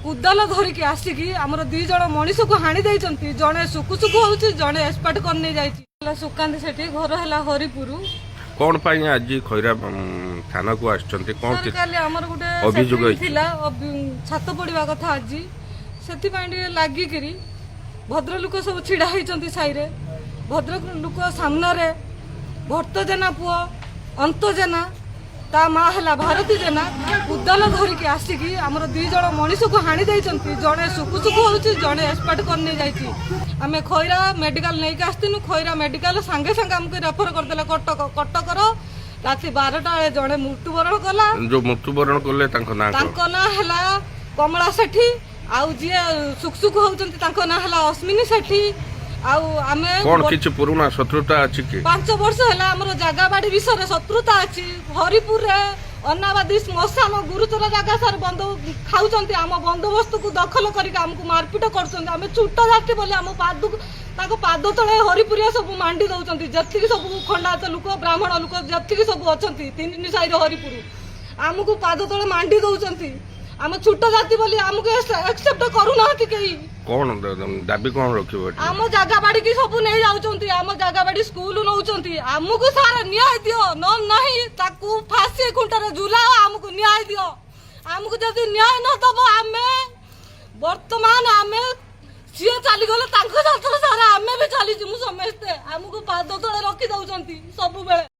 कुदाल धरिकी आसिकी आमर दी जन मनीष को हाणी देइचंती जणे सुकु सुकु होउची जणे एक्सपर्ट करने जाइची सुकांत सेठी घर हला हरिपुर कौन पाई आज खैरा थाना को आछंती कौन सरकार हमर गुटे अभियोग थिला छात पड़िबा कथा आज सेति पाई लागि करी भद्र लोक सब छिड़ा होइचंती साई रे भद्र लोक सामने रे भट्ट जेना पुओ अंत जेना ता माँ है भारती जेना कुदाल धरिकी आसिकी आमर दी जन मनीष को हाणी देइचंती जणे सुकु सुकु होउची जणे एक्सपर्ट करने जाइची आमे खैरा मेडिकल नहीं आसतीनु खैरा मेडिकल सांगे सांगे हमको रेफर करदेला कटकर राति 12टा जणे मृत्युवरण कला जो मृत्युवरण कले तांको ना हैला कमला सेठी आउ जी सुक सुक होउचंती तांको ना हैला अस्मिनी सेठी आउ आमे कोन किछ पुराना शत्रुता अछि कि 5 वर्ष हैला हमर जागा बाड़ी विषय शत्रुता अछि हरिपुर रे अन्नाबादी श्मशान गुरुतर जगह सर बंद खाऊचंती आम बंदोबस्त को दखल करके हमको मारपीट करछंती आमे छुट्ट जाति बोले आम पाद ताको पाद तळे हरिपुरिया सब मांडी दउचंती जत्ति सब खंडात लोक ब्राह्मण लोक जत्ति सब अछंती तीन साई रे हरिपुर हमको पाद तळे मांडी दउचंती आम छुट्ट जाति बोली हमको एक्सेप्ट करू नाहती केही कौन दाबी कौन रखिबो आम जागा बाड़ी की सब नहीं जाउचंती आम जागा बाड़ी स्कूल नउचंती हमको सारा न्याय दियो न नहीं ताकू फांसी खुंटारे झुलाओ हमको न्याय दियो हमको जदी न्याय न दबो आमे वर्तमान आमे सिए चली गले तांको छात्र सारा आमे भी चली जिमु समस्ते हमको पाद तळे रखी दउचंती सब बेले।